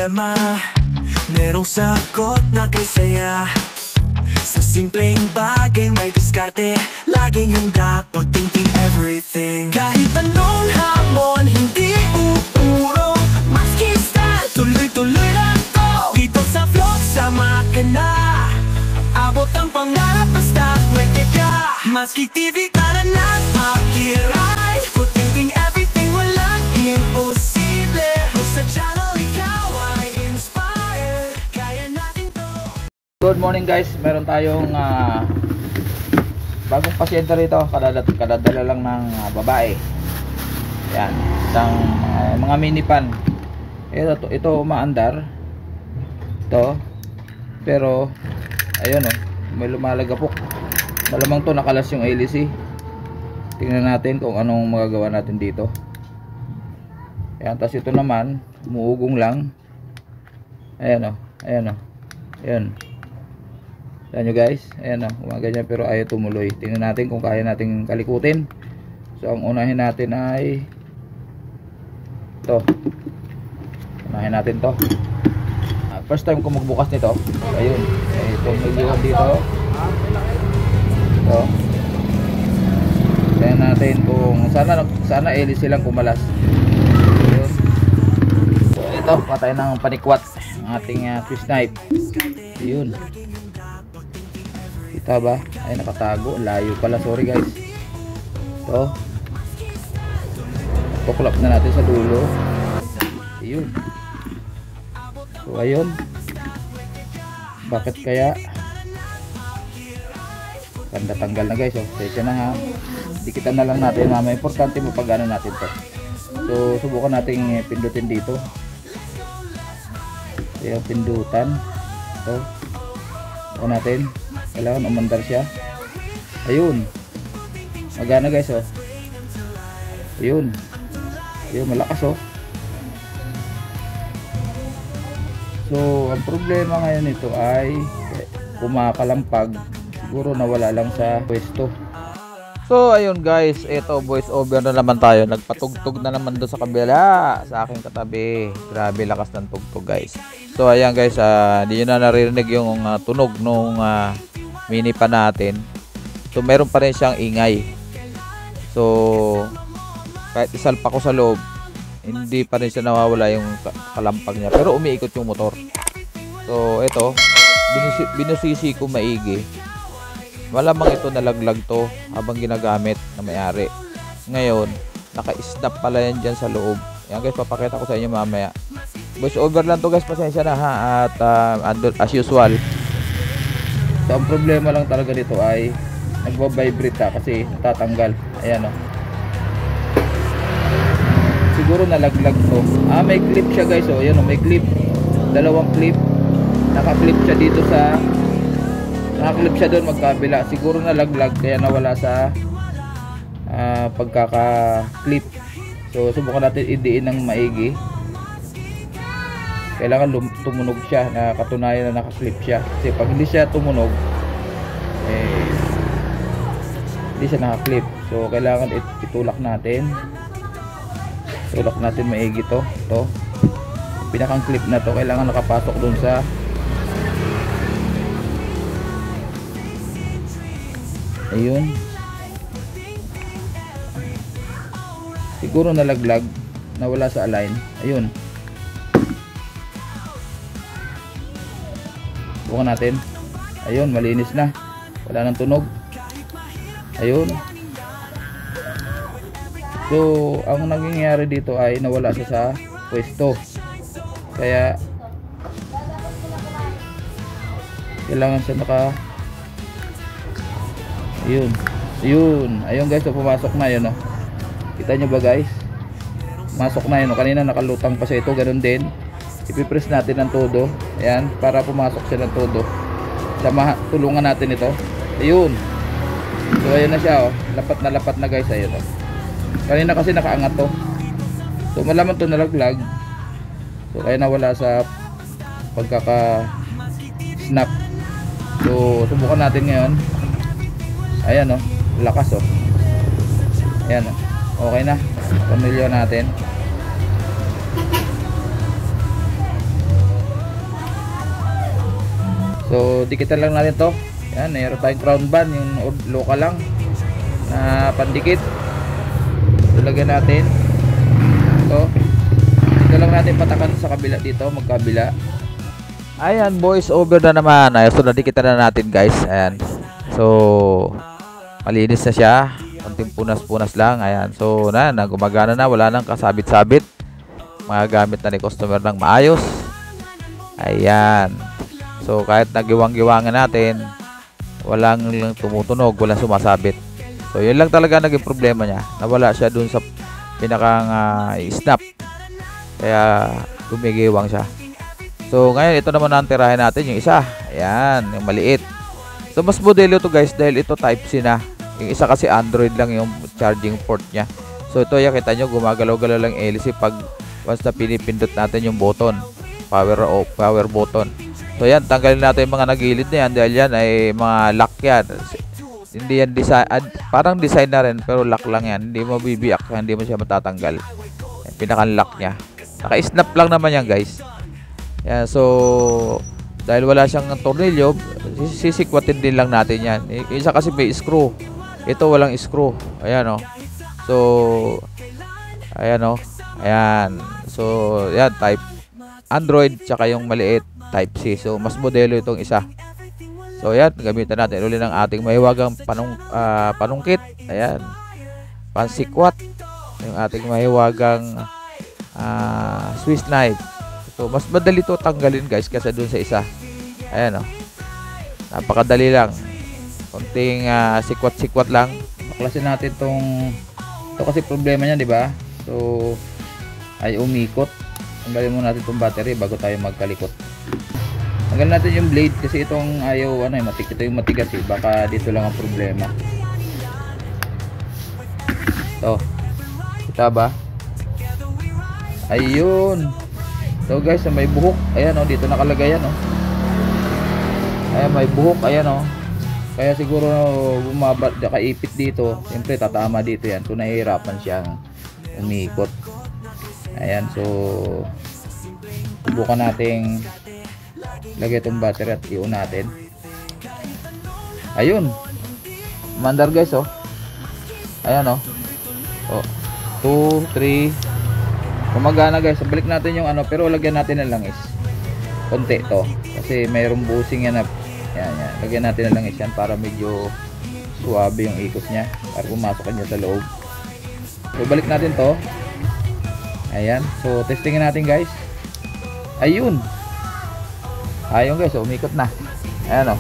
problema, merong sagot na kay saya. Sa simpleng bagay may diskarte, laging handa pag-thinking everything. Kahit anong hamon, hindi uurong, maski style, tuloy-tuloy lang to. Dito sa vlog, sama ka na, abot ang pangarap basta may tiga. Maski TV, tara na, makiray, pag-thinking everything, walang imposible. Sa channel, ikaw ay inspired, kaya natin to. Good morning guys, meron tayong bagong pasyente rito, kadadala lang ng babae. Yan, isang mga mini pan. Ito umaandar. Ito. Pero ayun may lumalagapok. Malamang to nakalas yung LEC. Tingnan natin kung anong magagawa natin dito. Yan, tas ito naman umuugong lang. Ayan ayan. Ayan nyo guys, ayan umaganyan pero ayaw tumuloy. Tingnan natin kung kaya nating kalikutin. So ang unahin natin ay ito. Unahin natin to. First time ko magbukas nito. Ayun, itong miliwan dito. Ito. Tingnan natin kung sana LEC lang kumalas. Ayun. So ito, patay ng panikwat ang ating fish knife. Ayun. Kita ba? Ay nakatago, layo pala, sorry guys. Ito. Tuklap na natin sa dulo. Ayun. So ayun. Bakit kaya? Ganda tanggal na guys. Sesya na ha. Dikitan na lang natin. Mamaya importante mapagano natin to. So subukan nating pindutin dito. Yung pindutan. Ito. Subukan natin. Kailangan umandar siya. Ayun. Magana guys Ayun. Ayun, malakas So ang problema ngayon ito ay kumakalampag. Siguro nawala lang sa pwesto. So ayun guys, ito voice over na naman tayo. Nagpatugtog na naman doon sa kabila sa aking katabi. Grabe lakas ng tugtog guys. So ayan guys, hindi nyo na naririnig yung tunog nung mini pa natin. So meron pa rin siyang ingay. So kahit isalpa ko sa loob, hindi pa rin siya nawawala yung kalampag niya. Pero umiikot yung motor. So ito, binusisi ko maigi. Malamang ito nalaglag to habang ginagamit na may-ari. Ngayon, naka-snap pala yan dyan sa loob. Yan guys, papakita ko sa inyo mamaya. Voice over lang to guys, pasensya na ha. At as usual, so ang problema lang talaga dito ay nagbabibrate kasi natatanggal. Ayan siguro nalaglag to. May clip siya guys. Ayan may clip. Dalawang clip. Naka-clip siya dito sa naka-clip siya doon magkabila. Siguro nalaglag kaya nawala sa pagkaka-clip. So subukan natin idiin ng maigi. Kailangan tumunog siya na katunayan na naka-clip siya. Kasi pag hindi siya tumunog hindi siya naka-clip. So kailangan itulak natin. Tulak natin maigi to. Ito. Pinakang clip na to kailangan nakapasok dun sa ayun. Siguro nalaglag, nawala sa align. Ayun. Bukan natin. Ayun, malinis na. Wala nang tunog. Ayun. So, ang nangyayari dito ay nawala siya sa pwesto. Kaya kailangan siya ayun. Ayun guys, pumasok na yun Kita nyo ba guys? Masok na yun Kanina nakalutang pa siya ito, ganun din. Ipipress natin ng todo. Ayan, para pumasok siya ng todo. Tulungan natin ito. Ayun. So ayun na siya lapat na guys. Ayun kanina kasi nakaangat to. So malaman to nalaglag. So kaya nawala sa pagkaka snap. So subukan natin ngayon. Ayan lakas Ayan okay na. Pamilya natin. So dikitan lang natin to. Yan, mayroon tayong crown band, yung local lang na pandikit. Lagyan natin ito. Dito lang natin patakan sa kabila dito, magkabila. Ayan, voice over na naman. Ayan, so nadikitan na natin guys. Ayan. So malinis na siya. Konting punas-punas lang. Ayan. So gumagana na, wala nang kasabit-sabit. Magagamit na ni customer ng maayos. Ayan. So kahit nagiwang-giwangan natin, walang tumutunog, walang sumasabit. So yun lang talaga naging problema niya. Nawala siya dun sa pinakang snap. Kaya gumigiwang siya. So ngayon ito naman ang tirahin natin, yung isa. Ayan, yung maliit. So mas modelo to guys dahil ito type C na. Yung isa kasi Android lang yung charging port niya. So ito, kita nyo, gumagalaw-galaw lang LC pag once na pinipindot natin yung button, power button. So yan, tanggalin natin yung mga nagilid na yan dahil yan ay mga lock yan. Hindi yan design, parang design na rin pero lock lang yan. Hindi mo bibiyak, hindi mo siya matatanggal. Yan, pinaka-lock niya. Naka-snap lang naman yan guys. Yan, so dahil wala siyang tornilyo, sisikwatin din lang natin yan. Isa kasi may screw. Ito walang screw. Ayan o. So ayan o. Ayan. So yan, type Android tsaka yung maliit type C. So mas modelo itong isa. So ayan, gamitan natin uli ng ating mahiwagang panungkit. Ayan, pansikwat, yung ating mahiwagang Swiss knife. So mas madali to tanggalin guys kasi dun sa isa. Ayan o, napakadali lang. Konting sikwat-sikwat lang. Baklasin natin tong ito kasi problema niya, di ba? So ay umikot. Tanggalin muna natin tong battery bago tayo magkalikot. Tanggalin natin yung blade kasi itong ayaw ito yung matigas eh. Baka dito lang ang problema. Ito. Kita ba? Ayun. So guys, may buhok. Ayan o, dito nakalagay yan o. Ayan, may buhok. Ayan o. Kaya siguro bumaba, kaipit dito. Siyempre tatama dito yan. So nahihirapan siyang umikot. Ayan, so subukan nating lagay itong battery at i-on natin. Ayun, mandar guys oh. Ayan oh. Oh, 2, 3. Gumagana guys. Balik natin yung pero lagyan natin ng langis konti to kasi mayroong bushing yan. Yan. Lagyan natin ng langis yan para medyo suwabe yung ikot niya para pumasok niya sa loob. So balik natin to. Ayan, so testingin natin guys. Ayun guys, umikot na. Ayan o,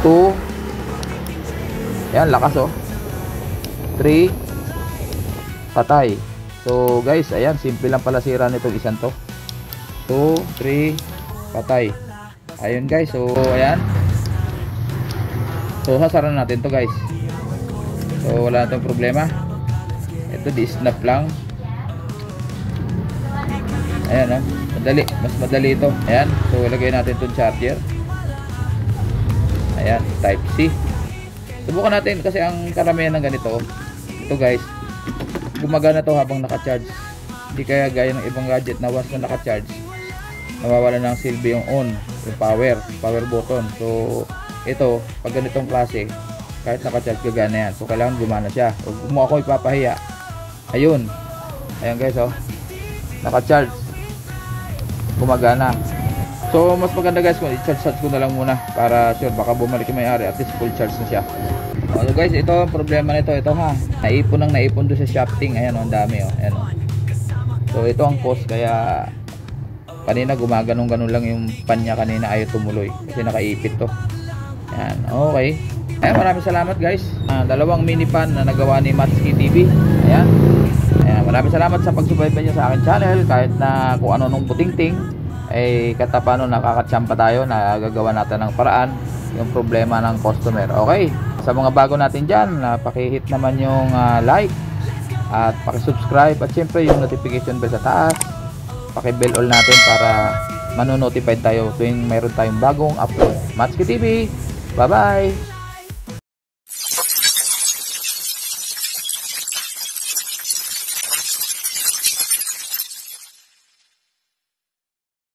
2. Ayan, lakas o. 3. Patay. So guys, ayan, simple lang pala sira nitong isang to. 2, 3. Patay. Ayun guys, so ayan. So sasara natin to guys. So wala na itong problema. Ito di-snap lang. Ayan o, madali, mas madali ito. Ayan, so ilagay natin itong charger. Ayan, type C. Subukan natin kasi ang karamihan ng ganito, ito guys, gumagana to habang naka-charge. Hindi kaya gaya ng ibang gadget na once na naka-charge, nawawala ng silbi yung on, yung power button. So ito, pag ganitong klase, kahit naka-charge gagana yan. So kailangan gumana siya. So kung mo ako ipapahiya, ayun guys oh, naka-charge, gumagana. So mas maganda guys kung i-charge ko na lang muna para sure baka bumalik yung may-ari, at least full charge na siya. So guys, ito ang problema nito, ito ha, naipon doon sa shafting. Ayan o, ang dami o. Ayan o. So ito ang cause, kaya kanina gumaganong-ganon lang yung pan niya kanina, ayaw tumuloy kasi nakaipit to. Ayan, okay. Ayan, maraming salamat guys. Dalawang mini pan na nagawa ni Matski TV. Ayan. Ayan, maraming salamat sa pagsubaybay niyo sa akin channel. Kahit na kung ano nung puting-ting, ay katapano nakakatsampa tayo na gagawa natin ng paraan yung problema ng customer. Okay, sa mga bago natin dyan, pakihit naman yung like at pakisubscribe at syempre yung notification bell sa taas, pakibell all natin para manonotify tayo tuwing mayroon tayong bagong upload. Matski TV, bye bye.